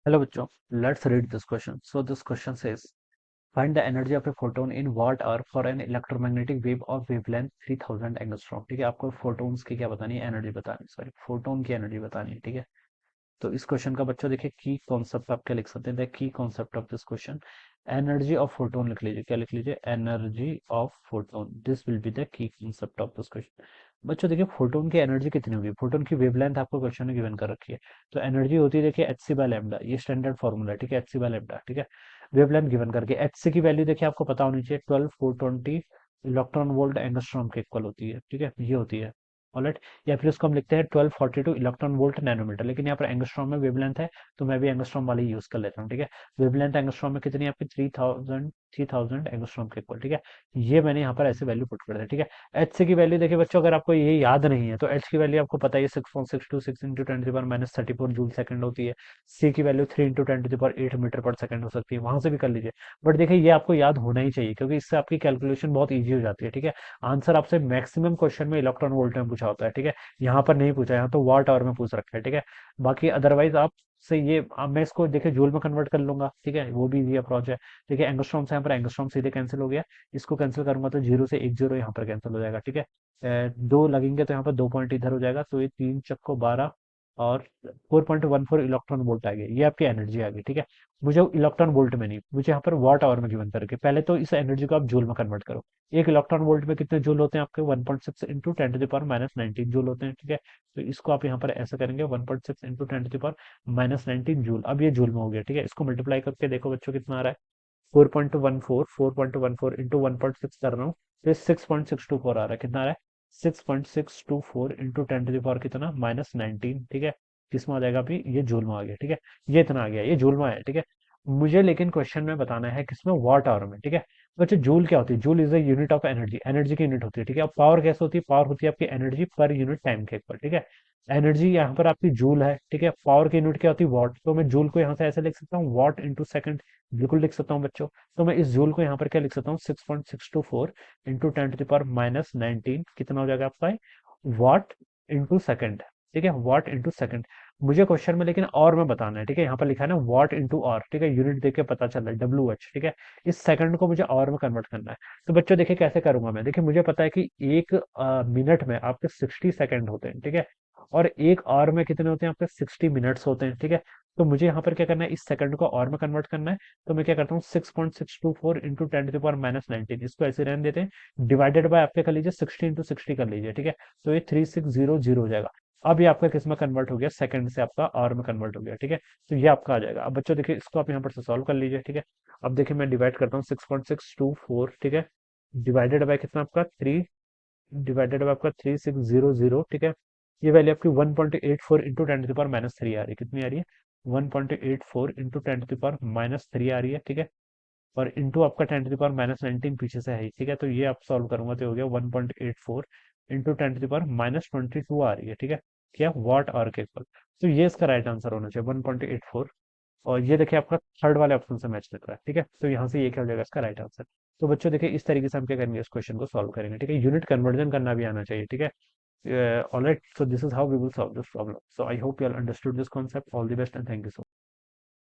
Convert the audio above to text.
Hello बच्चों, let's read this question. So this question says, find the energy of a photon in watt hour for an electromagnetic wave of wavelength 3000 angstrom. ठीक है, आपको photons की क्या बतानी है, energy बतानी है, सॉरी फोटोन की एनर्जी बतानी है। ठीक है, तो इस क्वेश्चन का बच्चों देखिए की कॉन्सेप्ट आप क्या लिख सकते हैं, की concept of this question energy of photon लिख लीजिए। क्या लिख लीजिए? Energy of photon. This will be the key concept of this question. बच्चों देखिए फोटोन की एनर्जी कितनी होगी, फोटोन की वेवलेंथ आपको क्वेश्चन में गिवन कर रखी है। तो एनर्जी होती है देखिए एच सी बाय लैम्डा, ये स्टैंडर्ड फॉर्मूला है। ठीक है, एच सी बाय लैम्डा। ठीक है, वेवलेंथ गिवन करके एच सी की वैल्यू देखिए आपको पता होनी चाहिए, 12 420 इलेक्ट्रॉन वोल्ट एंगस्ट्रॉम के इक्वल होती है। ठीक है, ये होती है। ऑलराइट, या फिर उसको हम लिखते हैं 1242 इलेक्ट्रॉन वोल्ट नैनोमीटर, लेकिन यहाँ पर एंगस्ट्रॉम में वेवलेंथ है तो मैं भी एंगस्ट्रॉम वाली यूज कर लेता हूँ। ठीक है, वेवलेंथ एंगस्ट्रॉम में कितनी है आपकी? 3000 एंगस्ट्रॉम के इक्वल। ठीक है, ये मैंने यहाँ पर ऐसे वैल्यू पुट कर दिया। ठीक है, एच सी की वैल्यू देखिए बच्चों, अगर आपको ये याद नहीं है तो एच की वैल्यू आपको पता है 6.626 इंटू 10⁻34 जूल सेकंड होती है। सी की वैल्यू 3 इंटू 10⁸ मीटर पर सेकंड हो सकती है, वहां से भी कर लीजिए। बट देखिए ये आपको याद होना ही चाहिए, क्योंकि इससे आपकी कैलकुलेशन बहुत ईजी हो जाती है। ठीक है, आंसर आपसे मैक्सिमम क्वेश्चन में इलेक्ट्रॉन वोल्ट में पूछा होता है। ठीक है, यहाँ पर नहीं पूछा, यहाँ तो वाट आवर में पूछ रखा है। ठीक है, बाकी अदरवाइज आप से ये अब मैं इसको देखिए जूल में कन्वर्ट कर लूंगा। ठीक है, वो भी इजी अप्रोच है। देखिए एंगस्ट्रॉम से यहाँ पर एंगस्ट्रॉम सीधे कैंसिल हो गया, इसको कैंसिल करूंगा तो जीरो से एक जीरो यहाँ पर कैंसिल हो जाएगा। ठीक है, दो लगेंगे तो यहाँ पर 2 पॉइंट इधर हो जाएगा, तो ये 3 चक्को 12 और 4.14 इलेक्ट्रॉन वोल्ट आ गया, ये आपकी एनर्जी आ गई। ठीक है, मुझे इलेक्ट्रॉन वोल्ट में नहीं, मुझे यहाँ पर वॉट आवर में गिवन करके पहले तो इस एनर्जी को आप जूल में कन्वर्ट करो। एक इलेक्ट्रॉन वोल्ट में कितने जूल होते हैं आपके? 1.6 इंटू 10⁻⁻19 जूल होते हैं। ठीक है, तो इसको आप यहाँ पर ऐसा करेंगे 1.6 इंटू 10⁻⁻19 जूल। अब ये जूल में हो गया। ठीक है, इसको मल्टीप्लाई करके देखो बच्चों कितना आ रहा है? 4.14 इंटू 1.6 कर रहा हूँ, तो 6.624 आ रहा है। कितना आ रहा है? 6.624 इंटू 10 कितना? -19। ठीक है, किसमें आ जाएगा अभी? ये जूल में आ गया। ठीक है, ये इतना आ गया, ये जूल में आया। ठीक है, मुझे लेकिन क्वेश्चन में बताना है किसमें? वॉट आवर में। ठीक है, बच्चे जूल क्या होती है? Joule is the unit of energy, energy की यूनिट होती है। ठीक है, अब पावर कैसे होती है? पावर होती है आपकी एनर्जी पर यूनिट टाइम के ऊपर। ठीक है, एनर्जी यहाँ पर आपकी जूल है। ठीक है, पावर की यूनिट क्या होती है? वॉट, तो मैं जूल को यहाँ से ऐसे लिख सकता हूँ, वॉट इंटू सेकंड, बिल्कुल लिख सकता हूँ बच्चों। तो मैं इस जूल को यहाँ पर क्या लिख सकता हूँ? 6.624 इंटू 10⁻⁻19 कितना हो जाएगा आपका? What into second. ठीक है, वॉट इंटू सेकंड। मुझे क्वेश्चन में लेकिन और में बताना है। ठीक है, यहाँ पर लिखा है ना वॉट इंटू आवर। ठीक है, यूनिट देख के पता चल रहा है WH। ठीक है, इस सेकंड को मुझे आवर में कन्वर्ट करना है। तो बच्चों देखिए कैसे करूंगा मैं। देखिए मुझे पता है कि एक मिनट में आपके 60 सेकंड होते हैं। ठीक है, और एक आवर में कितने होते हैं आपके? 60 मिनट्स होते हैं। ठीक है, तो मुझे यहाँ पर क्या करना है? इस सेकंड को आवर में कन्वर्ट करना है। तो मैं क्या करता हूँ? 6.624 इंटू 10⁻⁻19, इसको ऐसे रहने देते हैं, डिवाइडेड बाय आपके कर लीजिए 60 इंटू 60 कर लीजिए। ठीक है, तो ये 3600 हो जाएगा। अब ये आपका किस में कन्वर्ट हो गया? सेकंड से आपका आवर में कन्वर्ट हो गया। ठीक है, तो ये आपका आ जाएगा। अब बच्चों देखिए इसको आप यहाँ पर से सॉल्व कर लीजिए। ठीक है, अब देखिए मैं डिवाइड करता हूँ 6.624। ठीक है, डिवाइडेड बाय कितना आपका? 3, डिवाइडेड बाय आपका 3600। ठीक है, ये वैल्यू आपकी 1.84 इंटू 10⁻³ आ रही है। कितनी आ रही है? 1.84 इंटू 10⁻³ आ रही है। ठीक है, और इंटू आपका 10⁻⁻19 पीछे से है ही। ठीक है, तो ये आप सॉल्व करूंगा तो हो गया 1.84 इंटू 10⁻22 आ रही है। ठीक है, क्या? वॉट आवर के इक्वल। तो ये इसका राइट आंसर होना चाहिए 1.84। और ये देखिए आपका थर्ड वाले ऑप्शन से मैच लग रहा है। ठीक है, तो यहाँ से ये क्या हो जाएगा इसका राइट आंसर। तो बच्चों देखिए इस तरीके से हम क्या करेंगे, इस क्वेश्चन को सॉल्व करेंगे। ठीक है, यूनिट कन्वर्जन करना भी आना चाहिए। ठीक है, alright, so this is how we will solve this problem. So I hope you all understood this concept. All the best and thank you so much.